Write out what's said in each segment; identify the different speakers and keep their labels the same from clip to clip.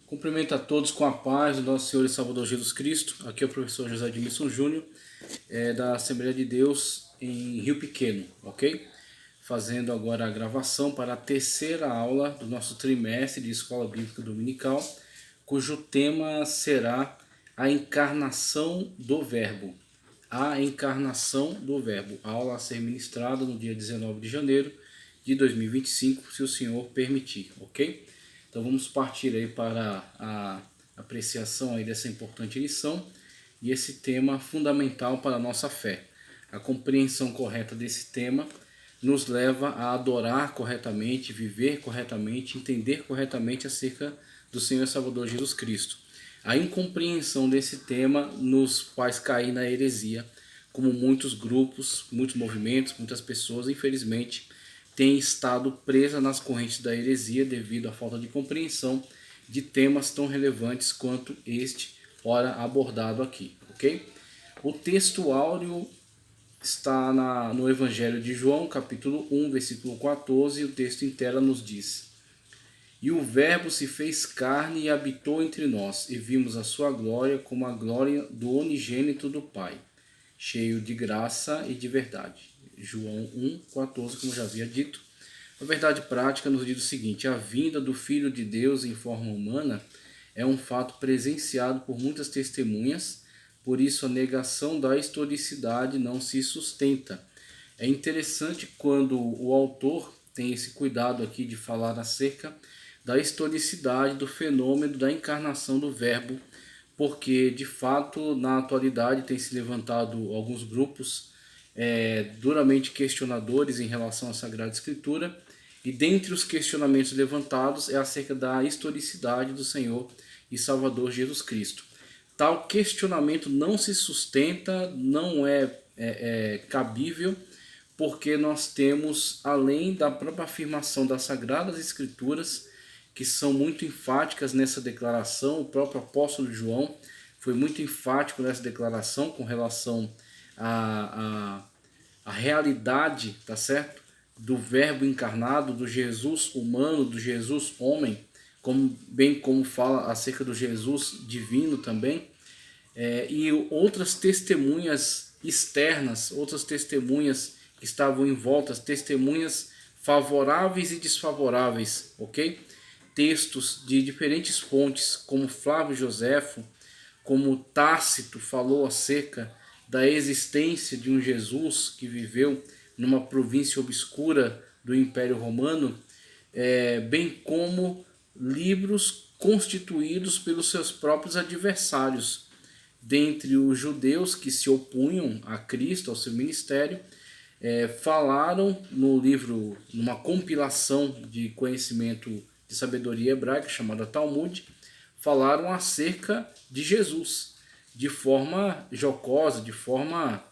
Speaker 1: Cumprimento a todos com a paz do nosso Senhor e Salvador Jesus Cristo. Aqui é o professor José Edmilson Júnior, da Assembleia de Deus em Rio Pequeno, ok? Fazendo agora a gravação para a terceira aula do nosso trimestre de Escola Bíblica Dominical, cujo tema será a encarnação do Verbo. A encarnação do Verbo. A aula a ser ministrada no dia 19 de janeiro de 2025, se o Senhor permitir, ok? Então vamos partir aí para a apreciação aí dessa importante lição e esse tema fundamental para a nossa fé. A compreensão correta desse tema nos leva a adorar corretamente, viver corretamente, entender corretamente acerca do Senhor e Salvador Jesus Cristo. A incompreensão desse tema nos faz cair na heresia, como muitos grupos, muitos movimentos, muitas pessoas, infelizmente, tem estado presa nas correntes da heresia devido à falta de compreensão de temas tão relevantes quanto este, ora abordado aqui, ok? O texto áureo está no Evangelho de João, capítulo 1, versículo 14, e o texto em tela nos diz: E o Verbo se fez carne e habitou entre nós, e vimos a sua glória como a glória do unigênito do Pai, cheio de graça e de verdade. João 1,14, como já havia dito. A verdade prática nos diz o seguinte: a vinda do Filho de Deus em forma humana é um fato presenciado por muitas testemunhas, por isso a negação da historicidade não se sustenta. É interessante quando o autor tem esse cuidado aqui de falar acerca da historicidade do fenômeno da encarnação do Verbo, porque de fato na atualidade tem se levantado alguns grupos duramente questionadores em relação à Sagrada Escritura, e dentre os questionamentos levantados é acerca da historicidade do Senhor e Salvador Jesus Cristo. Tal questionamento não se sustenta, não é cabível, porque nós temos, além da própria afirmação das Sagradas Escrituras, que são muito enfáticas nessa declaração, o próprio apóstolo João foi muito enfático nessa declaração com relação à realidade, tá certo? Do Verbo encarnado, do Jesus humano, do Jesus homem, bem como fala acerca do Jesus divino também, e outras testemunhas externas, outras testemunhas que estavam em volta, testemunhas favoráveis e desfavoráveis, ok? Textos de diferentes fontes, como Flávio Joséfo, como Tácito falou acerca da existência de um Jesus que viveu numa província obscura do Império Romano, bem como livros constituídos pelos seus próprios adversários, dentre os judeus que se opunham a Cristo, ao seu ministério, falaram no livro, numa compilação de conhecimento de sabedoria hebraica chamada Talmud, falaram acerca de Jesus, de forma jocosa, de forma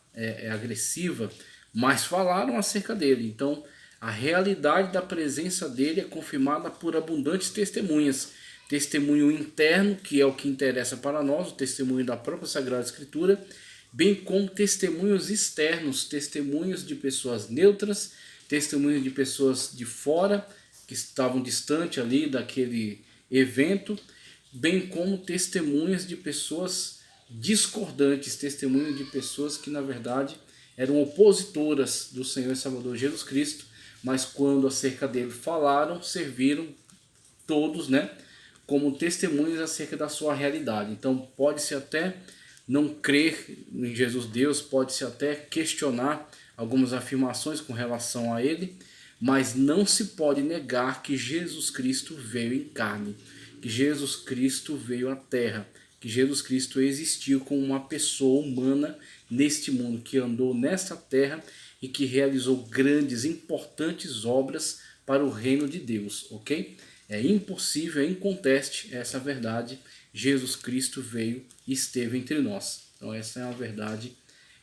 Speaker 1: agressiva, mas falaram acerca dele. Então, a realidade da presença dele é confirmada por abundantes testemunhas. Testemunho interno, que é o que interessa para nós, o testemunho da própria Sagrada Escritura, bem como testemunhos externos, testemunhos de pessoas neutras, testemunhos de pessoas de fora, que estavam distante ali daquele evento, bem como testemunhas de pessoas discordantes, testemunhos de pessoas que na verdade eram opositoras do Senhor e Salvador Jesus Cristo, mas quando acerca dele falaram, serviram todos, né, como testemunhas acerca da sua realidade. Então pode-se até não crer em Jesus Deus, pode-se até questionar algumas afirmações com relação a ele, mas não se pode negar que Jesus Cristo veio em carne, que Jesus Cristo veio à Terra, que Jesus Cristo existiu como uma pessoa humana neste mundo, que andou nesta terra e que realizou grandes, importantes obras para o reino de Deus, ok? É impossível, é inconteste essa verdade. Jesus Cristo veio e esteve entre nós. Então essa é uma verdade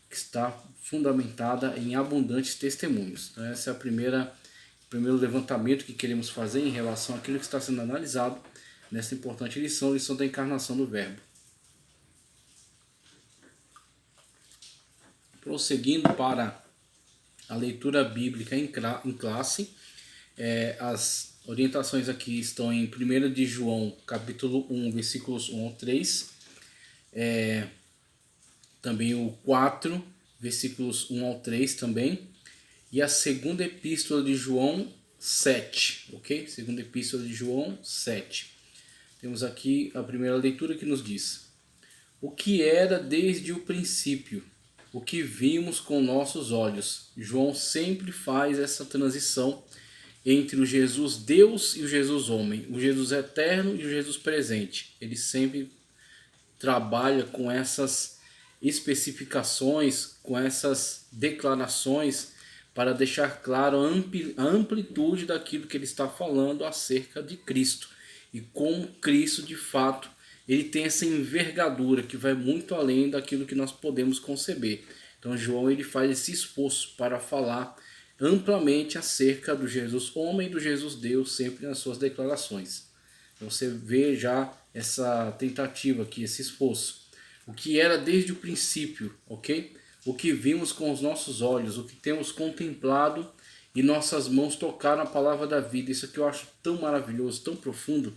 Speaker 1: que está fundamentada em abundantes testemunhos. Então essa é o primeiro levantamento que queremos fazer em relação àquilo que está sendo analisado nessa importante lição da encarnação do Verbo. Prosseguindo para a leitura bíblica em classe, as orientações aqui estão em 1 de João, capítulo 1, versículos 1 ao 3. Também o 4, versículos 1 ao 3 também. E a segunda epístola de João 7, ok? Segunda epístola de João 7. Temos aqui a primeira leitura que nos diz: o que era desde o princípio, o que vimos com nossos olhos. João sempre faz essa transição entre o Jesus Deus e o Jesus homem, o Jesus eterno e o Jesus presente. Ele sempre trabalha com essas especificações, com essas declarações, para deixar claro a amplitude daquilo que ele está falando acerca de Cristo. E como Cristo, de fato, ele tem essa envergadura que vai muito além daquilo que nós podemos conceber. Então João ele faz esse esforço para falar amplamente acerca do Jesus homem e do Jesus Deus, sempre nas suas declarações. Então você vê já essa tentativa aqui, esse esforço. O que era desde o princípio, ok? O que vimos com os nossos olhos, o que temos contemplado e nossas mãos tocaram a palavra da vida. Isso aqui eu acho tão maravilhoso, tão profundo,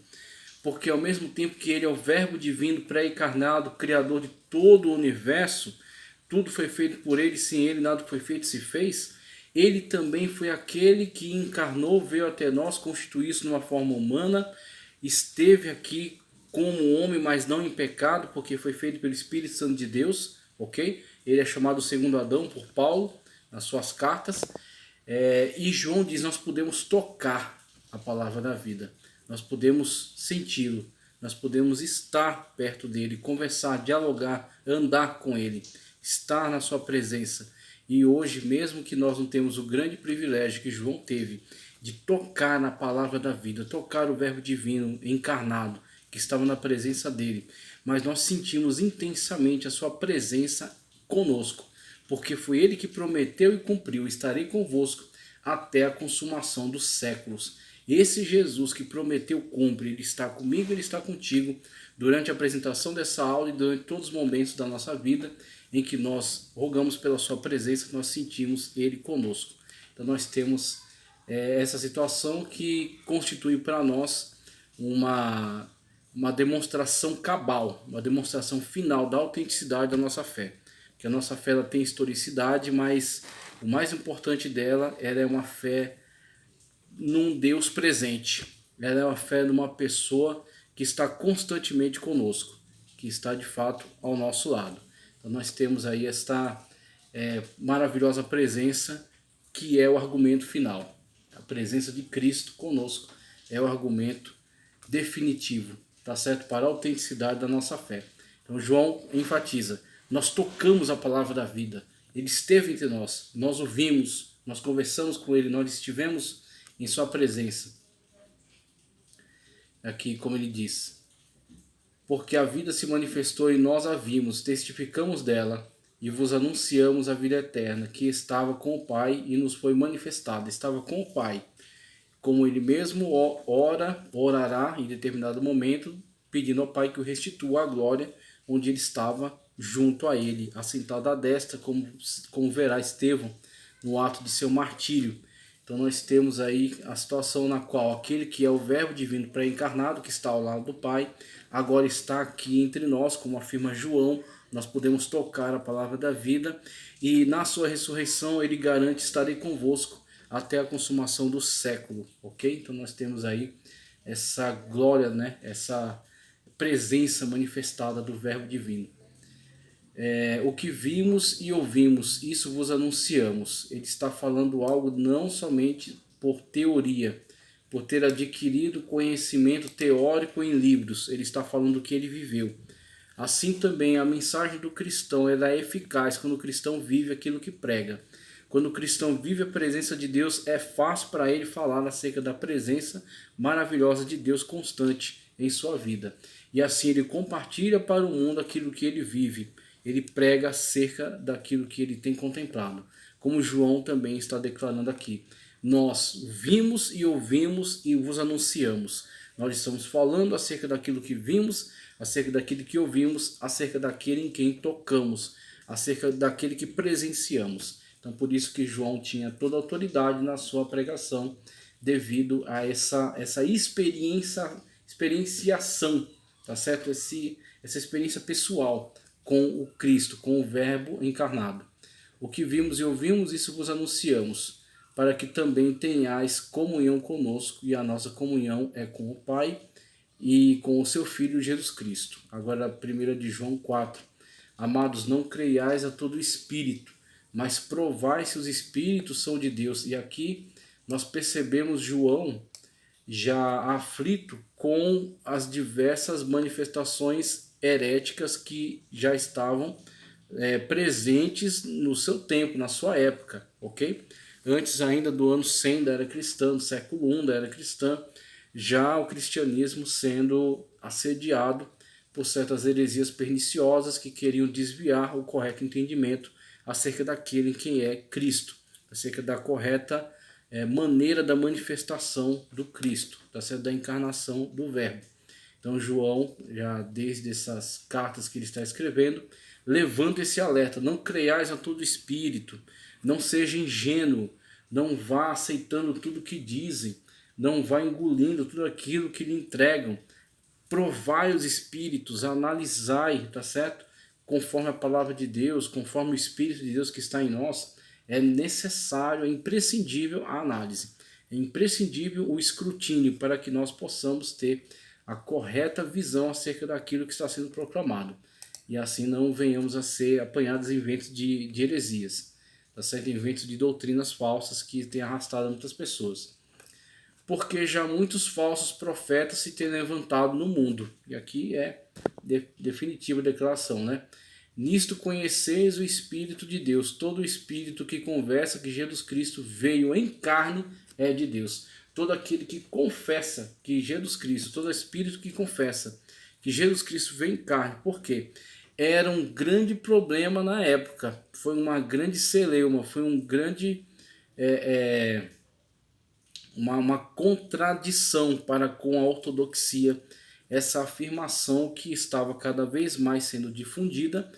Speaker 1: porque ao mesmo tempo que ele é o verbo divino pré-encarnado, criador de todo o universo, tudo foi feito por ele, sem ele nada foi feito se fez, ele também foi aquele que encarnou, veio até nós, constituiu-se numa forma humana, esteve aqui como homem, mas não em pecado, porque foi feito pelo Espírito Santo de Deus, ok? Ele é chamado segundo Adão por Paulo, nas suas cartas, e João diz, nós podemos tocar a palavra da vida, nós podemos senti-lo, nós podemos estar perto dele, conversar, dialogar, andar com ele, estar na sua presença. E hoje, mesmo que nós não temos o grande privilégio que João teve de tocar na palavra da vida, tocar o verbo divino encarnado, que estava na presença dele, mas nós sentimos intensamente a sua presença conosco, porque foi ele que prometeu e cumpriu: estarei convosco até a consumação dos séculos. Esse Jesus que prometeu cumpre, ele está comigo, ele está contigo durante a apresentação dessa aula e durante todos os momentos da nossa vida em que nós rogamos pela sua presença, nós sentimos ele conosco. Então nós temos essa situação que constitui para nós uma demonstração cabal, uma demonstração final da autenticidade da nossa fé. Porque a nossa fé ela tem historicidade, mas o mais importante dela, ela é uma fé num Deus presente. Ela é uma fé numa pessoa que está constantemente conosco, que está de fato ao nosso lado. Então nós temos aí esta maravilhosa presença que é o argumento final. A presença de Cristo conosco é o argumento definitivo, tá certo? Para a autenticidade da nossa fé. Então João enfatiza, nós tocamos a palavra da vida, ele esteve entre nós, nós o vimos, nós conversamos com ele, nós estivemos em sua presença. Aqui como ele diz, porque a vida se manifestou e nós a vimos, testificamos dela e vos anunciamos a vida eterna, que estava com o Pai e nos foi manifestada. Estava com o Pai, como ele mesmo orará em determinado momento, pedindo ao Pai que o restitua a glória onde ele estava junto a ele, assentado à destra, como verá Estevão no ato de seu martírio. Então nós temos aí a situação na qual aquele que é o verbo divino pré-encarnado, que está ao lado do Pai, agora está aqui entre nós, como afirma João. Nós podemos tocar a palavra da vida e na sua ressurreição ele garante: estarei convosco até a consumação do século, ok? Então nós temos aí essa glória, né? Essa presença manifestada do verbo divino. O que vimos e ouvimos, isso vos anunciamos. Ele está falando algo não somente por teoria, por ter adquirido conhecimento teórico em livros. Ele está falando do que ele viveu. Assim também a mensagem do cristão ela é eficaz quando o cristão vive aquilo que prega. Quando o cristão vive a presença de Deus, é fácil para ele falar acerca da presença maravilhosa de Deus constante em sua vida. E assim ele compartilha para o mundo aquilo que ele vive. Ele prega acerca daquilo que ele tem contemplado. Como João também está declarando aqui. Nós vimos e ouvimos e vos anunciamos. Nós estamos falando acerca daquilo que vimos, acerca daquilo que ouvimos, acerca daquele em quem tocamos, acerca daquele que presenciamos. Então por isso que João tinha toda a autoridade na sua pregação devido a essa experienciação, tá certo? Essa experiência pessoal com o Cristo, com o Verbo encarnado. O que vimos e ouvimos, isso vos anunciamos, para que também tenhais comunhão conosco, e a nossa comunhão é com o Pai e com o seu Filho Jesus Cristo. Agora, 1 de João 4. Amados, não creiais a todo espírito, mas provai se os espíritos são de Deus. E aqui nós percebemos João já aflito com as diversas manifestações heréticas que já estavam presentes no seu tempo, na sua época, ok? Antes ainda do ano 100 da era cristã, do século I da era cristã, já o cristianismo sendo assediado por certas heresias perniciosas que queriam desviar o correto entendimento acerca daquele em quem é Cristo, acerca da correta maneira da manifestação do Cristo, da encarnação do Verbo. Então João, já desde essas cartas que ele está escrevendo, levanta esse alerta: não creiais a todo espírito, não seja ingênuo, não vá aceitando tudo que dizem, não vá engolindo tudo aquilo que lhe entregam. Provai os espíritos, analisai, tá certo? Conforme a palavra de Deus, conforme o Espírito de Deus que está em nós, é necessário, é imprescindível a análise, é imprescindível o escrutínio para que nós possamos ter a correta visão acerca daquilo que está sendo proclamado. E assim não venhamos a ser apanhados em ventos de heresias, tá certo? Em ventos de doutrinas falsas que têm arrastado muitas pessoas. Porque já muitos falsos profetas se têm levantado no mundo. E aqui é definitiva a declaração, né? Nisto conheceis o Espírito de Deus. Todo espírito que conversa que Jesus Cristo veio em carne é de Deus. Todo aquele que confessa que Jesus Cristo, todo espírito que confessa que Jesus Cristo veio em carne. Por quê? Era um grande problema na época. Foi uma grande celeuma, foi um grande... uma contradição para com a ortodoxia, essa afirmação que estava cada vez mais sendo difundida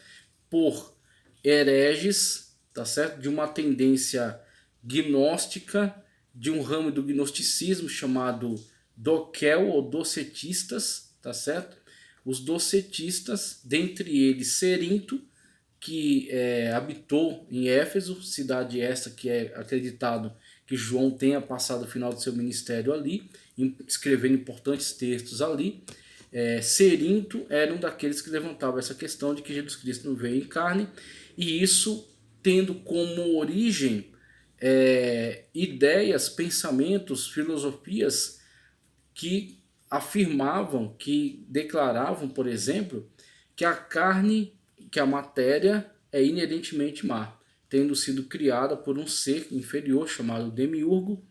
Speaker 1: por hereges, tá certo? De uma tendência gnóstica, de um ramo do gnosticismo chamado doquel ou docetistas, tá certo? Os docetistas, dentre eles Cerinto, que habitou em Éfeso, cidade esta que é acreditado que João tenha passado o final do seu ministério ali, escrevendo importantes textos ali. Cerinto era um daqueles que levantava essa questão de que Jesus Cristo não veio em carne, e isso tendo como origem ideias, pensamentos, filosofias que afirmavam, que declaravam, por exemplo, que a carne, que a matéria é inerentemente má, tendo sido criada por um ser inferior chamado Demiurgo,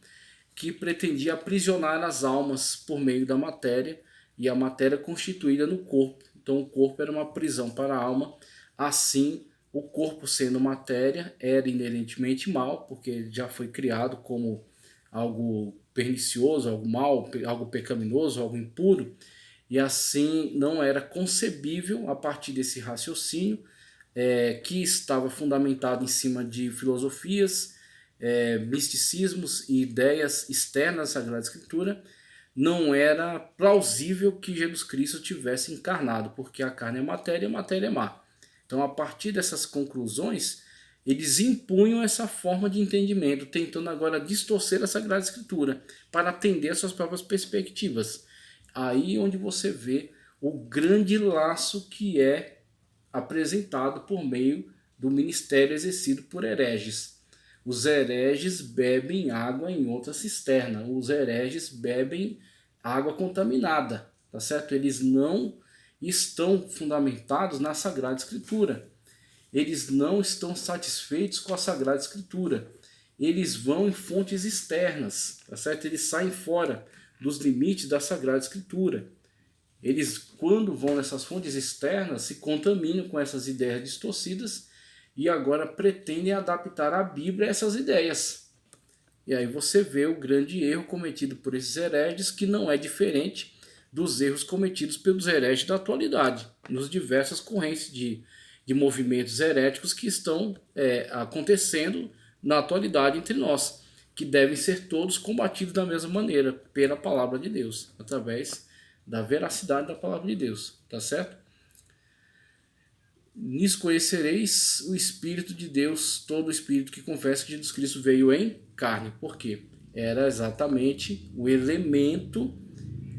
Speaker 1: que pretendia aprisionar as almas por meio da matéria, e a matéria constituída no corpo. Então o corpo era uma prisão para a alma. Assim, o corpo sendo matéria era inerentemente mal, porque já foi criado como algo pernicioso, algo mal, algo pecaminoso, algo impuro, e assim não era concebível, a partir desse raciocínio, que estava fundamentado em cima de filosofias, misticismos e ideias externas à Sagrada Escritura, não era plausível que Jesus Cristo tivesse encarnado, porque a carne é matéria e a matéria é má. Então, a partir dessas conclusões, eles impunham essa forma de entendimento, tentando agora distorcer a Sagrada Escritura para atender às suas próprias perspectivas. Aí onde você vê o grande laço que é apresentado por meio do ministério exercido por hereges. Os hereges bebem água em outra cisterna, os hereges bebem água contaminada, tá certo? Eles não estão fundamentados na Sagrada Escritura. Eles não estão satisfeitos com a Sagrada Escritura. Eles vão em fontes externas, tá certo? Eles saem fora dos limites da Sagrada Escritura. Eles, quando vão nessas fontes externas, se contaminam com essas ideias distorcidas e agora pretendem adaptar a Bíblia a essas ideias. E aí você vê o grande erro cometido por esses hereges, que não é diferente dos erros cometidos pelos hereges da atualidade, nos diversas correntes de movimentos heréticos que estão acontecendo na atualidade entre nós. que devem ser todos combatidos da mesma maneira, pela palavra de Deus, através da veracidade da palavra de Deus, tá certo? Nisso conhecereis o Espírito de Deus, todo o Espírito que confessa que Jesus Cristo veio em carne. Por quê? Era exatamente o elemento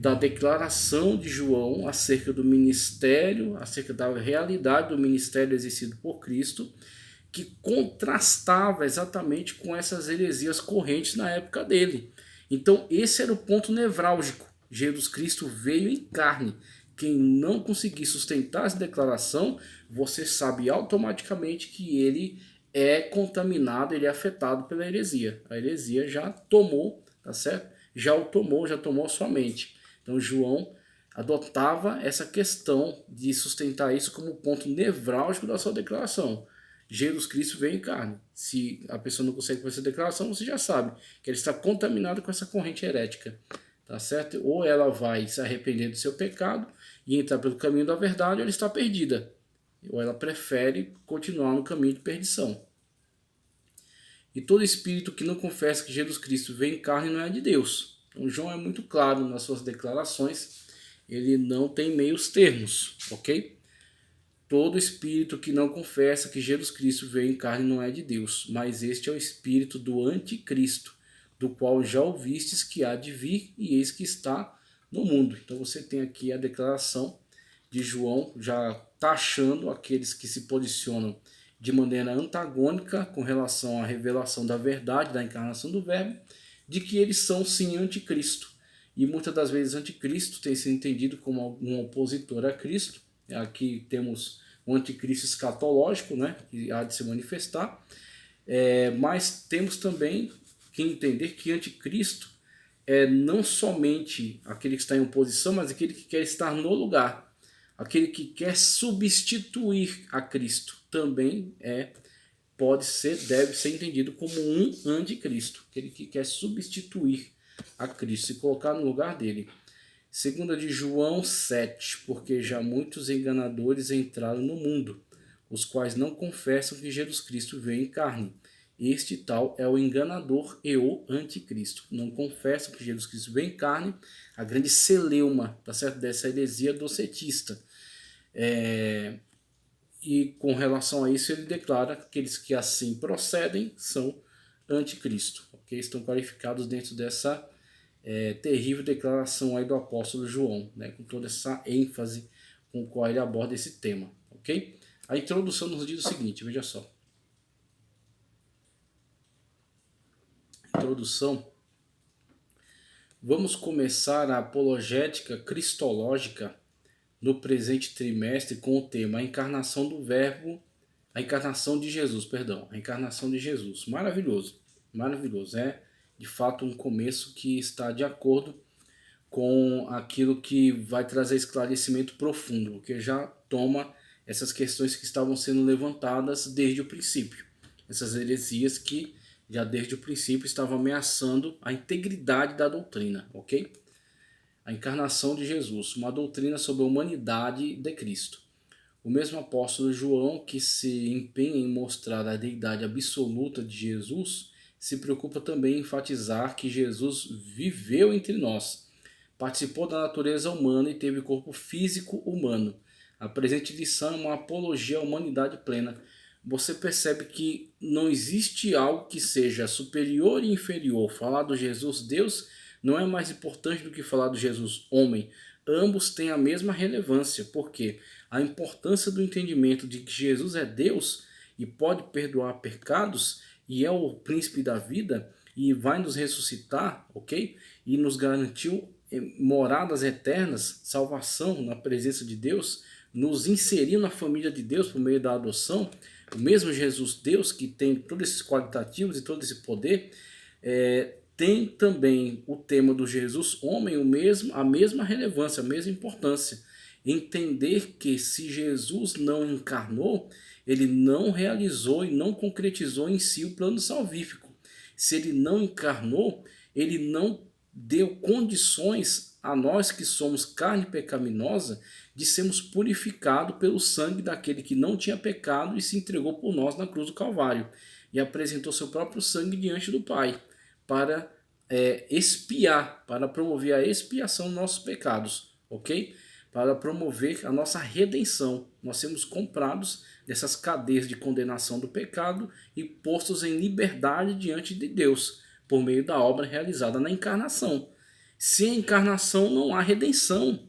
Speaker 1: da declaração de João acerca do ministério, acerca da realidade do ministério exercido por Cristo, que contrastava exatamente com essas heresias correntes na época dele. Então esse era o ponto nevrálgico. Jesus Cristo veio em carne. Quem não conseguir sustentar essa declaração, você sabe automaticamente que ele é contaminado, ele é afetado pela heresia. A heresia já tomou, tá certo? Já tomou a sua mente. Então João adotava essa questão de sustentar isso como ponto nevrálgico da sua declaração. Jesus Cristo veio em carne. Se a pessoa não consegue fazer essa declaração, você já sabe que ele está contaminado com essa corrente herética. Tá certo? Ou ela vai se arrepender do seu pecado e entrar pelo caminho da verdade, ou ela está perdida. Ou ela prefere continuar no caminho de perdição. E todo espírito que não confessa que Jesus Cristo veio em carne não é de Deus. Então João é muito claro nas suas declarações, ele não tem meios termos, ok? Todo espírito que não confessa que Jesus Cristo veio em carne não é de Deus, mas este é o espírito do anticristo, do qual já ouvistes que há de vir e eis que está no mundo. Então você tem aqui a declaração de João já taxando aqueles que se posicionam de maneira antagônica com relação à revelação da verdade, da encarnação do verbo, de que eles são sim anticristo. E muitas das vezes anticristo tem sido entendido como um opositor a Cristo. Aqui temos o anticristo escatológico, né, que há de se manifestar, mas temos também que entender que anticristo é não somente aquele que está em oposição, mas aquele que quer estar no lugar, aquele que quer substituir a Cristo, também deve ser entendido como um anticristo, aquele que quer substituir a Cristo, se colocar no lugar dele. Segunda de João 7, porque já muitos enganadores entraram no mundo, os quais não confessam que Jesus Cristo veio em carne. Este tal é o enganador e o anticristo. Não confessam que Jesus Cristo veio em carne, a grande celeuma, tá certo? Dessa heresia docetista. E com relação a isso ele declara que aqueles que assim procedem são anticristo. Okay? Estão qualificados dentro dessa terrível declaração aí do apóstolo João, né, com toda essa ênfase com a qual ele aborda esse tema, ok? A introdução nos diz o seguinte, veja só. Introdução. Vamos começar a apologética cristológica no presente trimestre com o tema a encarnação do verbo, a encarnação de Jesus, a encarnação de Jesus. Maravilhoso, maravilhoso. É de fato um começo que está de acordo com aquilo que vai trazer esclarecimento profundo, porque já toma essas questões que estavam sendo levantadas desde o princípio. Essas heresias que já desde o princípio estavam ameaçando a integridade da doutrina, ok? A encarnação de Jesus, uma doutrina sobre a humanidade de Cristo. O mesmo apóstolo João, que se empenha em mostrar a deidade absoluta de Jesus, se preocupa também em enfatizar que Jesus viveu entre nós, participou da natureza humana e teve corpo físico humano. A presente lição é uma apologia à humanidade plena. Você percebe que não existe algo que seja superior e inferior. Falar do Jesus Deus não é mais importante do que falar do Jesus homem. Ambos têm a mesma relevância, porque a importância do entendimento de que Jesus é Deus e pode perdoar pecados e é o príncipe da vida e vai nos ressuscitar, ok? E nos garantiu moradas eternas, salvação na presença de Deus, nos inserir na família de Deus por meio da adoção. O mesmo Jesus Deus, que tem todos esses qualitativos e todo esse poder, tem também o tema do Jesus homem, a mesma relevância, a mesma importância. Entender que se Jesus não encarnou, ele não realizou e não concretizou em si o plano salvífico. Se ele não encarnou, ele não deu condições a nós que somos carne pecaminosa de sermos purificados pelo sangue daquele que não tinha pecado e se entregou por nós na cruz do Calvário e apresentou seu próprio sangue diante do Pai, para expiar, para promover a expiação dos nossos pecados, ok? Para promover a nossa redenção. Nós sermos comprados dessas cadeias de condenação do pecado e postos em liberdade diante de Deus, por meio da obra realizada na encarnação. Sem a encarnação não há redenção.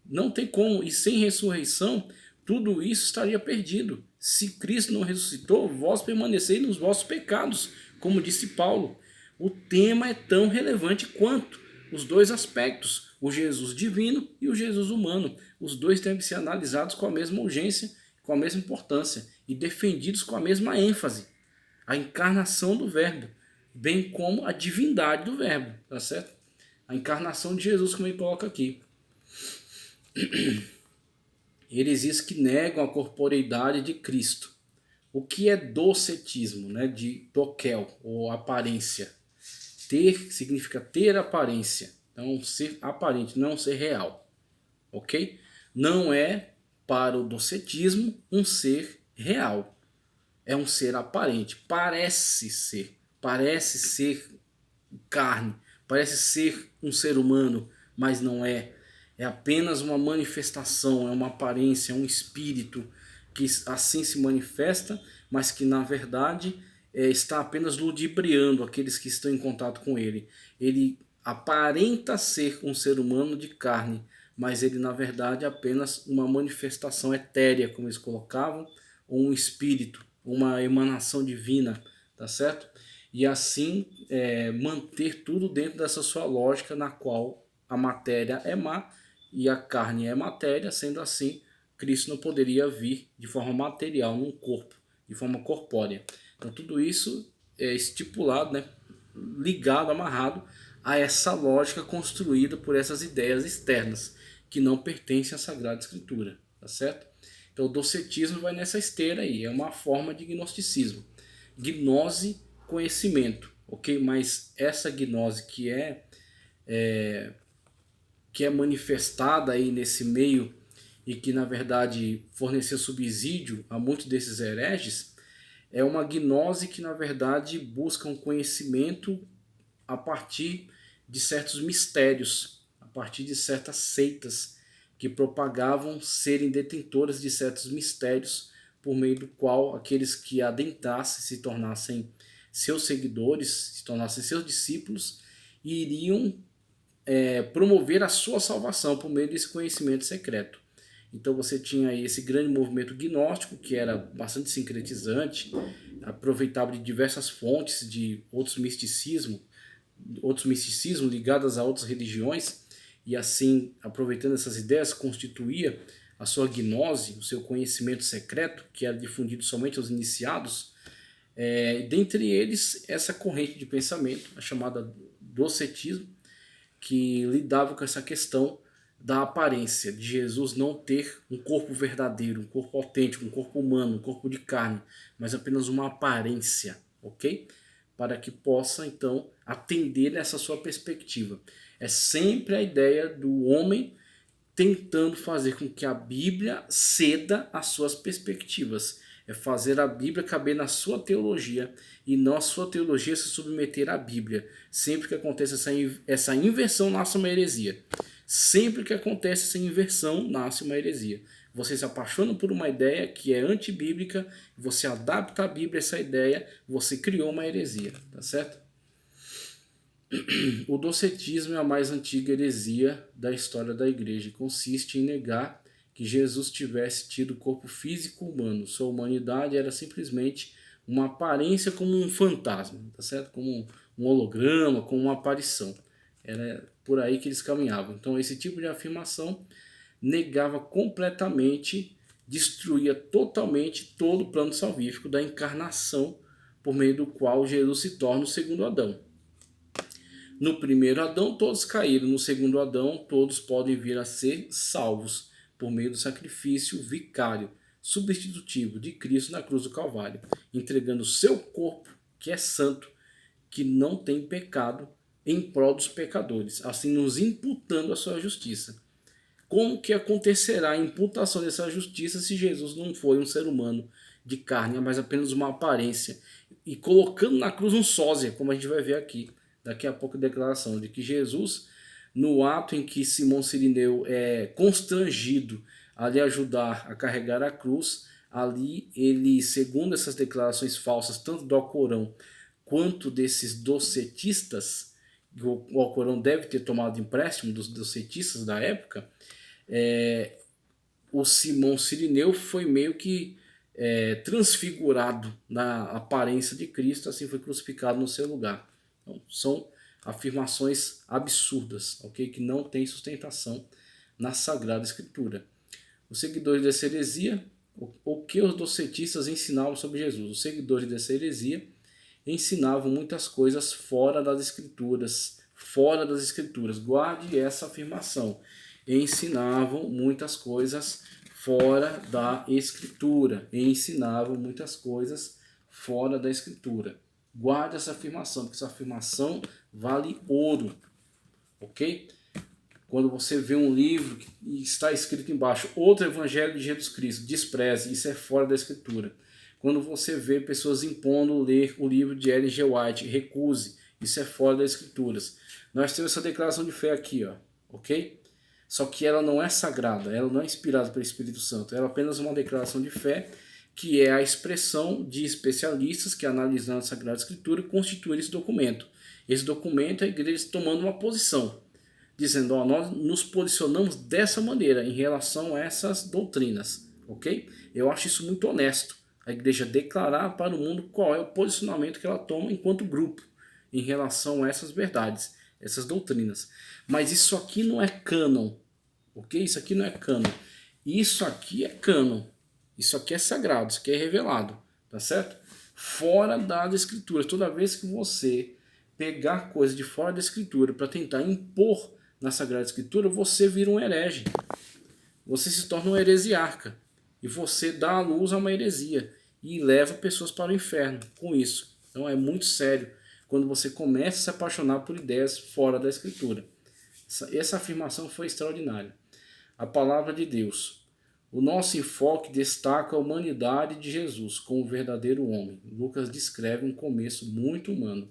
Speaker 1: Não tem como. E sem ressurreição, tudo isso estaria perdido. Se Cristo não ressuscitou, vós permaneceis nos vossos pecados, como disse Paulo. O tema é tão relevante quanto os dois aspectos, o Jesus divino e o Jesus humano. Os dois devem ser analisados com a mesma urgência, com a mesma importância e defendidos com a mesma ênfase. A encarnação do Verbo, bem como a divindade do Verbo, tá certo? A encarnação de Jesus, como ele coloca aqui. Heresias que negam a corporeidade de Cristo. O que é docetismo, né? De doquel, ou aparência. Ter significa ter aparência. Então, ser aparente, não ser real. Ok? Não é, para o docetismo, um ser real. É um ser aparente. Parece ser carne. Parece ser um ser humano, mas não é. É apenas uma manifestação, é uma aparência, é um espírito que assim se manifesta, mas que na verdade está apenas ludibriando aqueles que estão em contato com ele. Ele aparenta ser um ser humano de carne, mas ele na verdade é apenas uma manifestação etérea, como eles colocavam, ou um espírito, uma emanação divina, tá certo? E assim manter tudo dentro dessa sua lógica na qual a matéria é má e a carne é matéria. Sendo assim, Cristo não poderia vir de forma material num corpo, de forma corpórea. Então tudo isso é estipulado, né, ligado, amarrado a essa lógica construída por essas ideias externas que não pertencem à Sagrada Escritura, tá certo? Então o docetismo vai nessa esteira aí, é uma forma de gnosticismo. Gnose, conhecimento, ok? Mas essa gnose que é manifestada aí nesse meio e que na verdade forneceu subsídio a muitos desses hereges, é uma gnose que na verdade busca um conhecimento a partir de certos mistérios, a partir de certas seitas que propagavam serem detentoras de certos mistérios, por meio do qual aqueles que adentrassem se tornassem seus seguidores, se tornassem seus discípulos, e iriam promover a sua salvação por meio desse conhecimento secreto. Então você tinha aí esse grande movimento gnóstico, que era bastante sincretizante, aproveitava de diversas fontes de outros misticismos ligados a outras religiões, e assim, aproveitando essas ideias, constituía a sua gnose, o seu conhecimento secreto, que era difundido somente aos iniciados. Dentre eles, essa corrente de pensamento, a chamada docetismo, que lidava com essa questão da aparência, de Jesus não ter um corpo verdadeiro, um corpo autêntico, um corpo humano, um corpo de carne, mas apenas uma aparência, ok? Para que possa, então, atender nessa sua perspectiva. É sempre a ideia do homem tentando fazer com que a Bíblia ceda às suas perspectivas. É fazer a Bíblia caber na sua teologia e não a sua teologia se submeter à Bíblia. Sempre que acontece essa inversão, nasce uma heresia. Sempre que acontece essa inversão, nasce uma heresia. Você se apaixona por uma ideia que é antibíblica, você adapta a Bíblia a essa ideia, você criou uma heresia, tá certo? O docetismo é a mais antiga heresia da história da igreja e consiste em negar que Jesus tivesse tido corpo físico humano. Sua humanidade era simplesmente uma aparência, como um fantasma, tá certo? Como um holograma, como uma aparição. Era por aí que eles caminhavam. Então esse tipo de afirmação negava completamente, destruía totalmente todo o plano salvífico da encarnação, por meio do qual Jesus se torna o segundo Adão. No primeiro Adão todos caíram, no segundo Adão todos podem vir a ser salvos por meio do sacrifício vicário, substitutivo de Cristo na cruz do Calvário, entregando o seu corpo, que é santo, que não tem pecado, em prol dos pecadores, assim nos imputando a sua justiça. Como que acontecerá a imputação dessa justiça se Jesus não foi um ser humano de carne, mas apenas uma aparência, e colocando na cruz um sósia, como a gente vai ver aqui, daqui a pouco a declaração de que Jesus, no ato em que Simão Cirineu é constrangido a lhe ajudar a carregar a cruz, ali ele, segundo essas declarações falsas, tanto do Alcorão quanto desses docetistas, o Alcorão deve ter tomado empréstimo dos docetistas da época, o Simão Cirineu foi meio que transfigurado na aparência de Cristo, assim foi crucificado no seu lugar. Então, são afirmações absurdas, ok? Que não tem sustentação na Sagrada Escritura. Os seguidores dessa heresia, o que os docetistas ensinavam sobre Jesus? Os seguidores dessa heresia ensinavam muitas coisas fora das Escrituras. Fora das Escrituras. Guarde essa afirmação. Ensinavam muitas coisas fora da Escritura. Ensinavam muitas coisas fora da Escritura. Guarde essa afirmação, porque essa afirmação vale ouro. Ok? Quando você vê um livro que está escrito embaixo, outro evangelho de Jesus Cristo, despreze, isso é fora da Escritura. Quando você vê pessoas impondo ler o livro de Ellen G. White, recuse, isso é fora das Escrituras. Nós temos essa declaração de fé aqui, ó, ok? Só que ela não é sagrada, ela não é inspirada pelo Espírito Santo, ela é apenas uma declaração de fé, que é a expressão de especialistas que, analisando a Sagrada Escritura, constituem esse documento. Esse documento é a igreja tomando uma posição, dizendo, ó, nós nos posicionamos dessa maneira em relação a essas doutrinas, ok? Eu acho isso muito honesto, a igreja declarar para o mundo qual é o posicionamento que ela toma enquanto grupo em relação a essas verdades, essas doutrinas. Mas isso aqui não é cânon, ok? Isso aqui não é cânon. Isso aqui é cânon. Isso aqui é sagrado, isso aqui é revelado, tá certo? Fora das Escrituras. Toda vez que você pegar coisa de fora da Escritura para tentar impor na Sagrada Escritura, você vira um herege. Você se torna um heresiarca. E você dá à luz a uma heresia. E leva pessoas para o inferno com isso. Então é muito sério quando você começa a se apaixonar por ideias fora da Escritura. Essa afirmação foi extraordinária. A palavra de Deus. O nosso enfoque destaca a humanidade de Jesus como o verdadeiro homem. Lucas descreve um começo muito humano.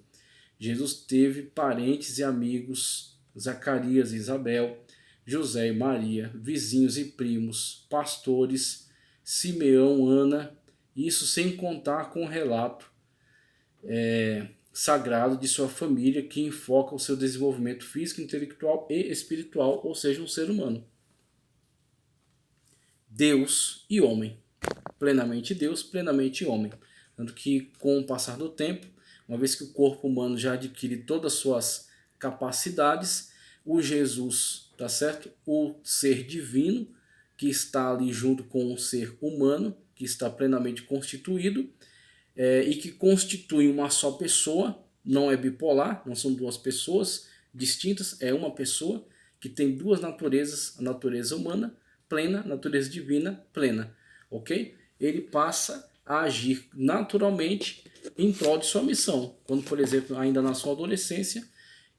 Speaker 1: Jesus teve parentes e amigos, Zacarias e Isabel, José e Maria, vizinhos e primos, pastores, Simeão, Ana, isso sem contar com o relato sagrado de sua família que enfoca o seu desenvolvimento físico, intelectual e espiritual, ou seja, um ser humano. Deus e homem. Plenamente Deus, plenamente homem. Tanto que, com o passar do tempo, uma vez que o corpo humano já adquire todas as suas capacidades, o Jesus, tá certo? O ser divino, que está ali junto com o ser humano, que está plenamente constituído, e que constitui uma só pessoa, não é bipolar, não são duas pessoas distintas, é uma pessoa que tem duas naturezas, a natureza humana plena, a natureza divina plena, ok? Ele passa a agir naturalmente em prol de sua missão. Quando, por exemplo, ainda na sua adolescência,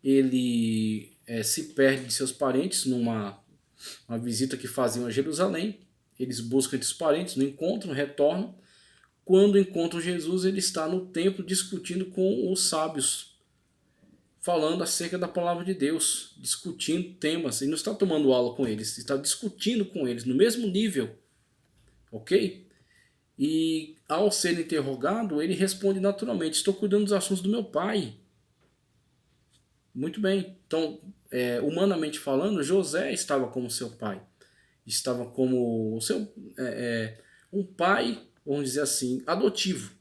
Speaker 1: ele se perde de seus parentes numa visita que faziam a Jerusalém, eles buscam entre os parentes, não encontram, retornam. Quando encontram Jesus, ele está no templo discutindo com os sábios, falando acerca da palavra de Deus, discutindo temas. Ele não está tomando aula com eles, está discutindo com eles no mesmo nível, ok? E ao ser interrogado, ele responde naturalmente, estou cuidando dos assuntos do meu pai. Muito bem. Então, humanamente falando, José estava como seu pai. Estava como seu, um pai, vamos dizer assim, adotivo.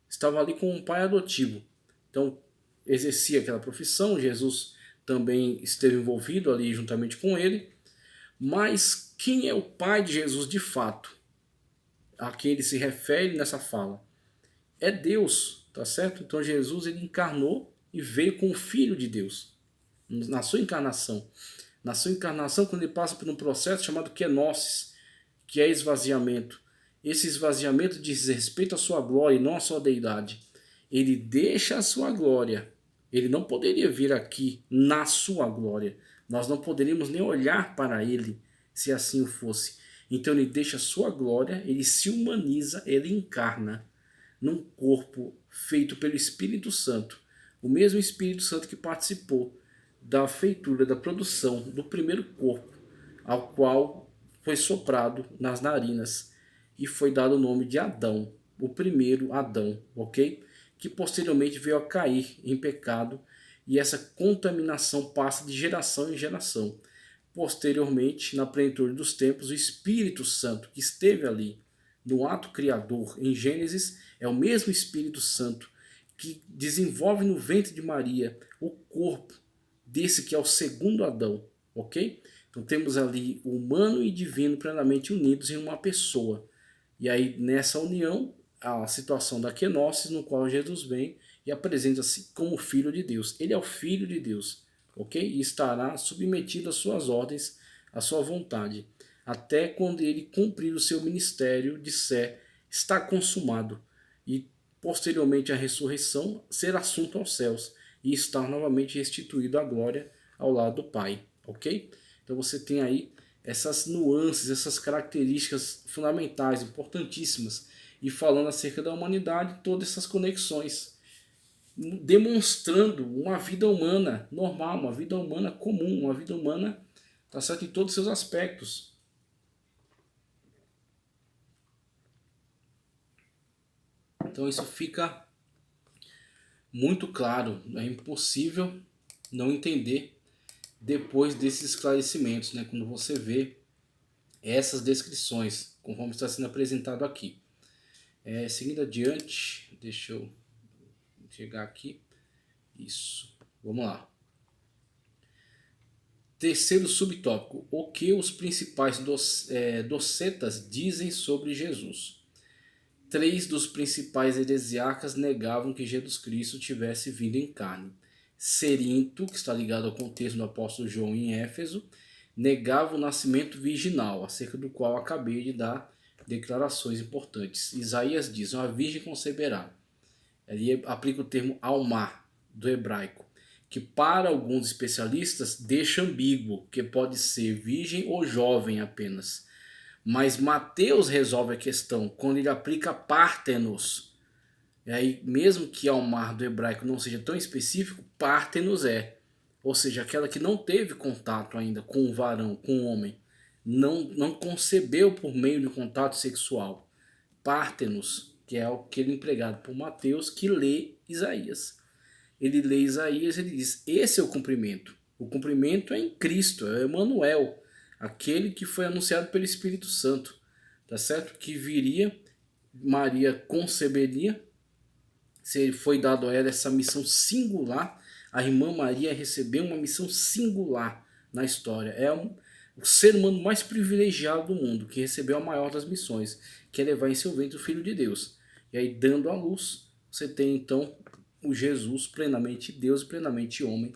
Speaker 1: Estava ali com um pai adotivo. Então, exercia aquela profissão. Jesus também esteve envolvido ali juntamente com ele. Mas quem é o pai de Jesus de fato? A quem ele se refere nessa fala? É Deus, tá certo? Então Jesus ele encarnou e veio com o Filho de Deus. Na sua encarnação. Na sua encarnação, quando ele passa por um processo chamado kenosis, que é esvaziamento. Esse esvaziamento diz respeito à sua glória e não à sua deidade. Ele deixa a sua glória. Ele não poderia vir aqui na sua glória. Nós não poderíamos nem olhar para ele se assim o fosse. Então ele deixa a sua glória, ele se humaniza, ele encarna num corpo feito pelo Espírito Santo, O mesmo Espírito Santo que participou da feitura, da produção do primeiro corpo, ao qual foi soprado nas narinas e foi dado o nome de Adão, o primeiro Adão, ok? Que posteriormente veio a cair em pecado e essa contaminação passa de geração em geração. Posteriormente, na plenitude dos tempos, o Espírito Santo que esteve ali no ato criador em Gênesis é o mesmo Espírito Santo que desenvolve no ventre de Maria o corpo desse que é o segundo Adão, ok? Então temos ali o humano e divino plenamente unidos em uma pessoa. E aí nessa união, a situação da kenosis, no qual Jesus vem e apresenta-se como Filho de Deus. Ele é o Filho de Deus, ok? E estará submetido às suas ordens, à sua vontade, até quando ele cumprir o seu ministério, disser, está consumado, e posteriormente à ressurreição, ser assunto aos céus e estar novamente restituído à glória ao lado do Pai, ok? Então você tem aí essas nuances, essas características fundamentais, importantíssimas, e falando acerca da humanidade, todas essas conexões, demonstrando uma vida humana normal, uma vida humana comum, uma vida humana, tá certo, em todos os seus aspectos. Então isso fica muito claro, é impossível não entender depois desses esclarecimentos, né? Quando você vê essas descrições, conforme está sendo apresentado aqui. Seguindo adiante, deixa eu chegar aqui. Isso, vamos lá. Terceiro subtópico, o que os principais docetas dizem sobre Jesus. 3 dos principais heresiarcas negavam que Jesus Cristo tivesse vindo em carne. Cerinto, que está ligado ao contexto do apóstolo João em Éfeso, negava o nascimento virginal, acerca do qual acabei de dar declarações importantes. Isaías diz, uma virgem conceberá. Ali aplica o termo almar, do hebraico, que para alguns especialistas deixa ambíguo, que pode ser virgem ou jovem apenas. Mas Mateus resolve a questão quando ele aplica pártenos. E aí, mesmo que almar do hebraico não seja tão específico, pártenos é. Ou seja, aquela que não teve contato ainda com o varão, com o homem. Não concebeu por meio de contato sexual. Pártenos, que é aquele empregado por Mateus que lê Isaías. Ele lê Isaías e ele diz, esse é o cumprimento. O cumprimento é em Cristo, é Emanuel, aquele que foi anunciado pelo Espírito Santo, tá certo? Que viria, Maria conceberia, se foi dado a ela essa missão singular, a irmã Maria recebeu uma missão singular na história. É o ser humano mais privilegiado do mundo, que recebeu a maior das missões, que é levar em seu ventre o Filho de Deus. E aí, dando à luz, você tem então o Jesus plenamente Deus e plenamente homem,